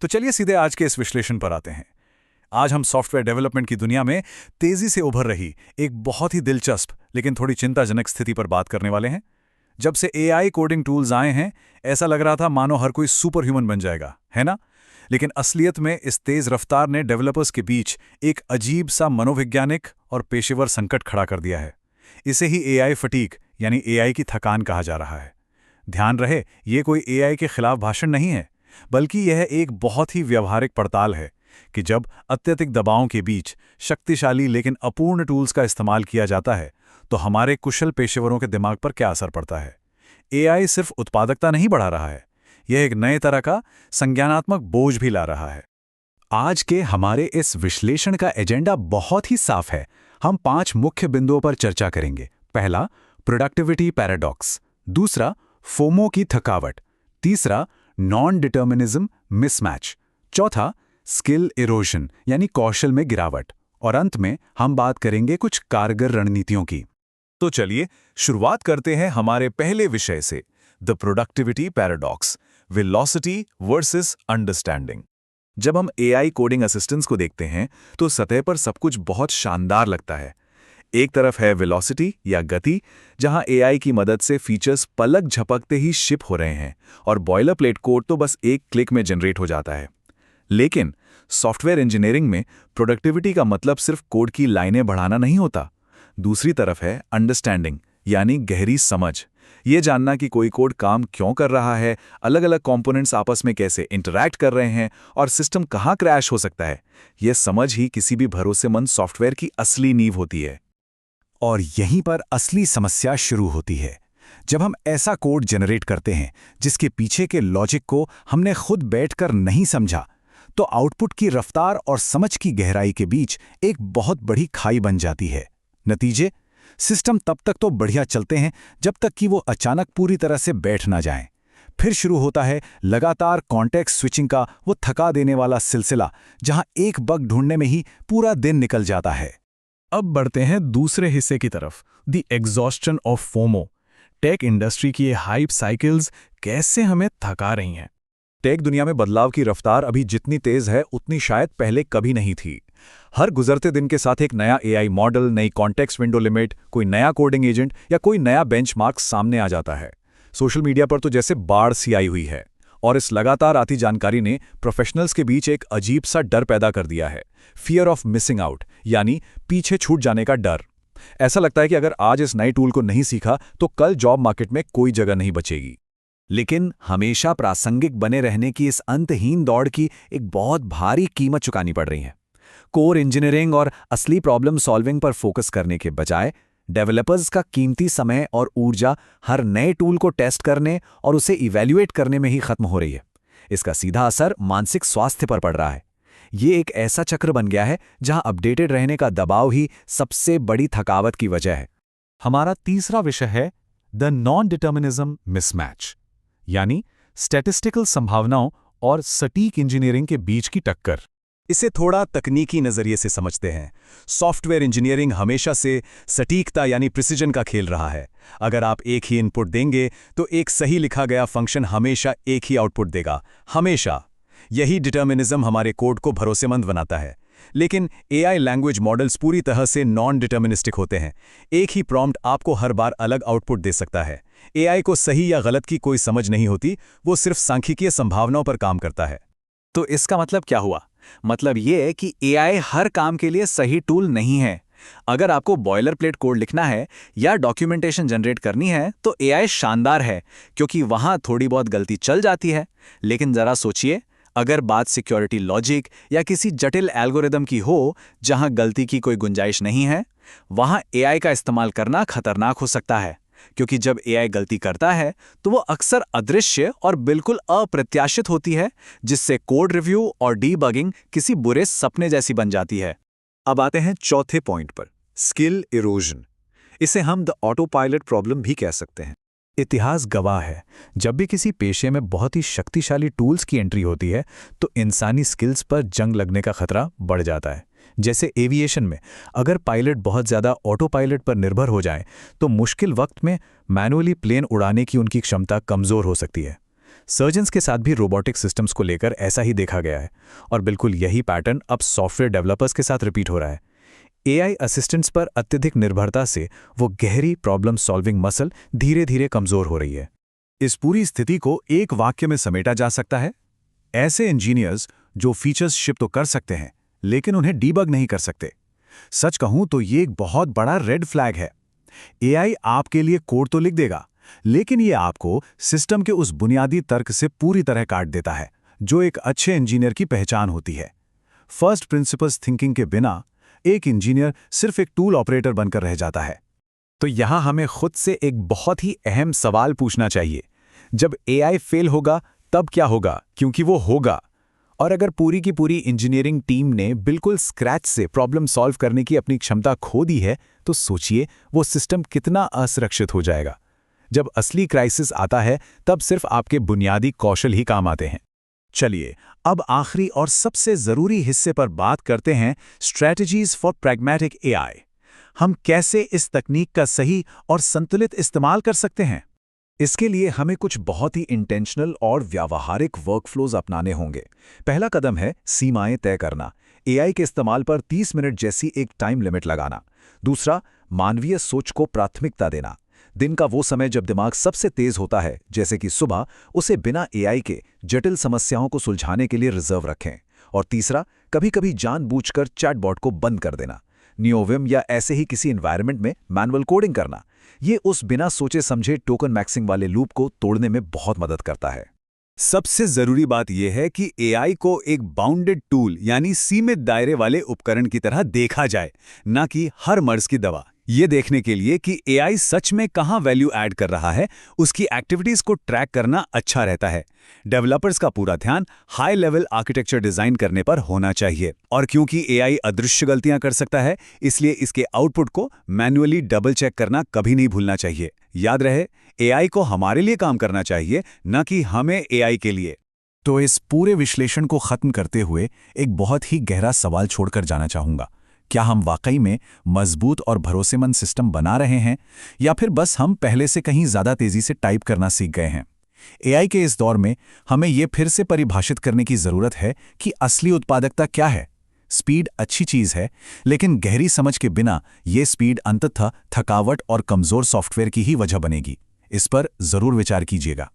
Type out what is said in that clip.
तो चलिए सीधे आज के इस विश्लेषण पर आते हैं। आज हम सॉफ्टवेयर डेवलपमेंट की दुनिया में तेजी से उभर रही एक बहुत ही दिलचस्प लेकिन थोड़ी चिंताजनक स्थिति पर बात करने वाले हैं। जब से एआई कोडिंग टूल्स आए हैं, ऐसा लग रहा था मानो हर कोई सुपर ह्यूमन बन जाएगा, है ना? लेकिन असलियत में इस तेज रफ्तार ने डेवलपर्स के बीच एक अजीब सा मनोवैज्ञानिक और पेशेवर संकट खड़ा कर दिया है। इसे ही एआई फटीग यानी एआई की थकान कहा जा रहा है। ध्यान रहे, ये कोई एआई के खिलाफ भाषण नहीं है, बल्कि यह एक बहुत ही व्यवहारिक पड़ताल है कि जब अत्यधिक दबावों के बीच शक्तिशाली लेकिन अपूर्ण टूल्स का इस्तेमाल किया जाता है तो हमारे कुशल पेशेवरों के दिमाग पर क्या असर पड़ता है। एआई सिर्फ उत्पादकता नहीं बढ़ा रहा है, यह एक नए तरह का संज्ञानात्मक बोझ भी ला रहा है। आज के हमारे इस विश्लेषण का एजेंडा बहुत ही साफ है। हम 5 मुख्य बिंदुओं पर चर्चा करेंगे। पहला, प्रोडक्टिविटी पैराडॉक्स। दूसरा, फोमो की थकावट। तीसरा, नॉन डिटर्मिनिज्म मिसमैच। चौथा, स्किल इरोजन यानी कौशल में गिरावट। और अंत में हम बात करेंगे कुछ कारगर रणनीतियों की। तो चलिए शुरुआत करते हैं हमारे पहले विषय से, the productivity paradox, velocity versus understanding. जब हम एआई कोडिंग असिस्टेंट्स को देखते हैं तो सतह पर सब कुछ बहुत शानदार लगता है। एक तरफ है वेलोसिटी या गति, जहां एआई की मदद से फीचर्स पलक झपकते ही शिप हो रहे हैं और बॉयलर प्लेट कोड तो बस एक क्लिक में जनरेट हो जाता है। लेकिन सॉफ्टवेयर इंजीनियरिंग में प्रोडक्टिविटी का मतलब सिर्फ कोड की लाइनें बढ़ाना नहीं होता। दूसरी तरफ है अंडरस्टैंडिंग यानी गहरी समझ। ये जानना कि कोई कोड काम क्यों कर रहा है, अलग अलग कंपोनेंट्स आपस में कैसे इंटरैक्ट कर रहे हैं और सिस्टम कहाँ क्रैश हो सकता है। यह समझ ही किसी भी भरोसेमंद सॉफ्टवेयर की असली नींव होती है। और यहीं पर असली समस्या शुरू होती है। जब हम ऐसा कोड जनरेट करते हैं जिसके पीछे के लॉजिक को हमने खुद बैठकर नहीं समझा, तो आउटपुट की रफ्तार और समझ की गहराई के बीच एक बहुत बड़ी खाई बन जाती है। नतीजे, सिस्टम तब तक तो बढ़िया चलते हैं जब तक कि वो अचानक पूरी तरह से बैठ ना जाएं। फिर शुरू होता है लगातार कॉन्टेक्स्ट स्विचिंग का वो थका देने वाला सिलसिला, जहां एक बग ढूंढने में ही पूरा दिन निकल जाता है। अब बढ़ते हैं दूसरे हिस्से की तरफ, the exhaustion of FOMO. Tech industry की ये हाइप साइकिल्स कैसे हमें थका रही हैं। टेक दुनिया में बदलाव की रफ्तार अभी जितनी तेज है उतनी शायद पहले कभी नहीं थी। हर गुजरते दिन के साथ एक नया एआई मॉडल, नई कॉन्टेक्स्ट विंडो लिमिट, कोई नया कोडिंग एजेंट या कोई नया बेंचमार्क सामने आ जाता है। सोशल मीडिया पर तो जैसे बाढ़ सी आई हुई है। और इस लगातार आती जानकारी ने प्रोफेशनल्स के बीच एक अजीब सा डर पैदा कर दिया है, फियर ऑफ मिसिंग आउट यानी पीछे छूट जाने का डर। ऐसा लगता है कि अगर आज इस नए टूल को नहीं सीखा तो कल जॉब मार्केट में कोई जगह नहीं बचेगी। लेकिन हमेशा प्रासंगिक बने रहने की इस अंतहीन दौड़ की एक बहुत भारी कीमत चुकानी पड़ रही है। कोर इंजीनियरिंग और असली प्रॉब्लम सॉल्विंग पर फोकस करने के बजाय डेवलपर्स का कीमती समय और ऊर्जा हर नए टूल को टेस्ट करने और उसे इवैल्यूएट करने में ही खत्म हो रही है। इसका सीधा असर मानसिक स्वास्थ्य पर पड़ रहा है। ये एक ऐसा चक्र बन गया है जहां अपडेटेड रहने का दबाव ही सबसे बड़ी थकावट की वजह है। हमारा तीसरा विषय है द नॉन डिटर्मिनिज्म मिसमैच यानी स्टैटिस्टिकल संभावनाओं और सटीक इंजीनियरिंग के बीच की टक्कर। इसे थोड़ा तकनीकी नजरिए से समझते हैं। सॉफ्टवेयर इंजीनियरिंग हमेशा से सटीकता यानी प्रिसिजन का खेल रहा है। अगर आप एक ही इनपुट देंगे तो एक सही लिखा गया फंक्शन हमेशा एक ही आउटपुट देगा, हमेशा। यही डिटर्मिनिज्म हमारे कोड को भरोसेमंद बनाता है। लेकिन एआई लैंग्वेज मॉडल्स पूरी तरह से नॉन डिटर्मिनिस्टिक होते हैं। एक ही प्रॉम्प्ट आपको हर बार अलग आउटपुट दे सकता है। एआई को सही या गलत की कोई समझ नहीं होती, वो सिर्फ सांख्यिकीय संभावनाओं पर काम करता है। तो इसका मतलब क्या हुआ? मतलब ये है कि एआई हर काम के लिए सही टूल नहीं है। अगर आपको बॉयलर प्लेट कोड लिखना है या डॉक्यूमेंटेशन जनरेट करनी है तो एआई शानदार है, क्योंकि वहां थोड़ी बहुत गलती चल जाती है। लेकिन जरा सोचिए, अगर बात सिक्योरिटी लॉजिक या किसी जटिल एल्गोरिदम की हो जहां गलती की कोई गुंजाइश नहीं है, वहां एआई का इस्तेमाल करना खतरनाक हो सकता है। क्योंकि जब एआई गलती करता है तो वो अक्सर अदृश्य और बिल्कुल अप्रत्याशित होती है, जिससे कोड रिव्यू और डीबगिंग किसी बुरे सपने जैसी बन जाती है। अब आते हैं चौथे पॉइंट पर, स्किल इरोजन। इसे हम द ऑटो पायलट प्रॉब्लम भी कह सकते हैं। इतिहास गवाह है, जब भी किसी पेशे में बहुत ही शक्तिशाली टूल्स की एंट्री होती है तो इंसानी स्किल्स पर जंग लगने का खतरा बढ़ जाता है। जैसे एविएशन में अगर पायलट बहुत ज़्यादा ऑटो पायलट पर निर्भर हो जाए तो मुश्किल वक्त में मैनुअली प्लेन उड़ाने की उनकी क्षमता कमज़ोर हो सकती है। सर्जन्स के साथ भी रोबोटिक सिस्टम्स को लेकर ऐसा ही देखा गया है और बिल्कुल यही पैटर्न अब सॉफ्टवेयर डेवलपर्स के साथ रिपीट हो रहा है। एआई असिस्टेंट्स पर अत्यधिक निर्भरता से वो गहरी प्रॉब्लम सॉल्विंग मसल धीरे धीरे कमजोर हो रही है। इस पूरी स्थिति को एक वाक्य में समेटा जा सकता है, ऐसे इंजीनियर्स जो फीचर्स शिप तो कर सकते हैं लेकिन उन्हें डीबग नहीं कर सकते। सच कहूं तो ये एक बहुत बड़ा रेड फ्लैग है। एआई आपके लिए कोड तो लिख देगा, लेकिन ये आपको सिस्टम के उस बुनियादी तर्क से पूरी तरह काट देता है जो एक अच्छे इंजीनियर की पहचान होती है। फर्स्ट प्रिंसिपल्स थिंकिंग के बिना एक इंजीनियर सिर्फ एक टूल ऑपरेटर बनकर रह जाता है। तो यहां हमें खुद से एक बहुत ही अहम सवाल पूछना चाहिए, जब एआई फेल होगा तब क्या होगा, क्योंकि वो होगा। और अगर पूरी की पूरी इंजीनियरिंग टीम ने बिल्कुल स्क्रैच से प्रॉब्लम सॉल्व करने की अपनी क्षमता खो दी है, तो सोचिए वो सिस्टम कितना असुरक्षित हो जाएगा। जब असली क्राइसिस आता है तब सिर्फ आपके बुनियादी कौशल ही काम आते हैं। चलिए अब आखिरी और सबसे जरूरी हिस्से पर बात करते हैं, स्ट्रैटेजीज फॉर प्रैग्मैटिक एआई। हम कैसे इस तकनीक का सही और संतुलित इस्तेमाल कर सकते हैं। इसके लिए हमें कुछ बहुत ही इंटेंशनल और व्यावहारिक वर्कफ्लोज अपनाने होंगे। पहला कदम है सीमाएं तय करना। एआई के इस्तेमाल पर 30 मिनट जैसी एक टाइम लिमिट लगाना। दूसरा, मानवीय सोच को प्राथमिकता देना। दिन का वो समय जब दिमाग सबसे तेज होता है, जैसे कि सुबह, उसे बिना एआई के जटिल समस्याओं को सुलझाने के लिए रिजर्व रखें। और तीसरा, कभी-कभी जानबूझकर चैटबॉट को बंद कर देना। नियोविम या ऐसे ही किसी एनवायरनमेंट में मैनुअल कोडिंग करना। ये उस बिना सोचे समझे टोकन मैक्सिंग वाले लूप को तोड़ने में बहुत मदद करता है। सबसे जरूरी बात यह है कि एआई को एक बाउंडेड टूल यानी सीमित दायरे वाले उपकरण की तरह देखा जाए, न कि हर मर्ज की दवा। ये देखने के लिए कि एआई सच में कहाँ वैल्यू ऐड कर रहा है, उसकी एक्टिविटीज को ट्रैक करना अच्छा रहता है। डेवलपर्स का पूरा ध्यान हाई लेवल आर्किटेक्चर डिजाइन करने पर होना चाहिए। और क्योंकि एआई अदृश्य गलतियां कर सकता है, इसलिए इसके आउटपुट को मैन्युअली डबल चेक करना कभी नहीं भूलना चाहिए। याद रहे, एआई को हमारे लिए काम करना चाहिए, न कि हमें एआई के लिए। तो इस पूरे विश्लेषण को खत्म करते हुए एक बहुत ही गहरा सवाल छोड़कर जाना चाहूंगा। क्या हम वाकई में मजबूत और भरोसेमंद सिस्टम बना रहे हैं, या फिर बस हम पहले से कहीं ज्यादा तेजी से टाइप करना सीख गए हैं? एआई के इस दौर में हमें यह फिर से परिभाषित करने की जरूरत है कि असली उत्पादकता क्या है। स्पीड अच्छी चीज है, लेकिन गहरी समझ के बिना यह स्पीड अंततः थकावट और कमजोर सॉफ्टवेयर की ही वजह बनेगी। इस पर जरूर विचार कीजिएगा।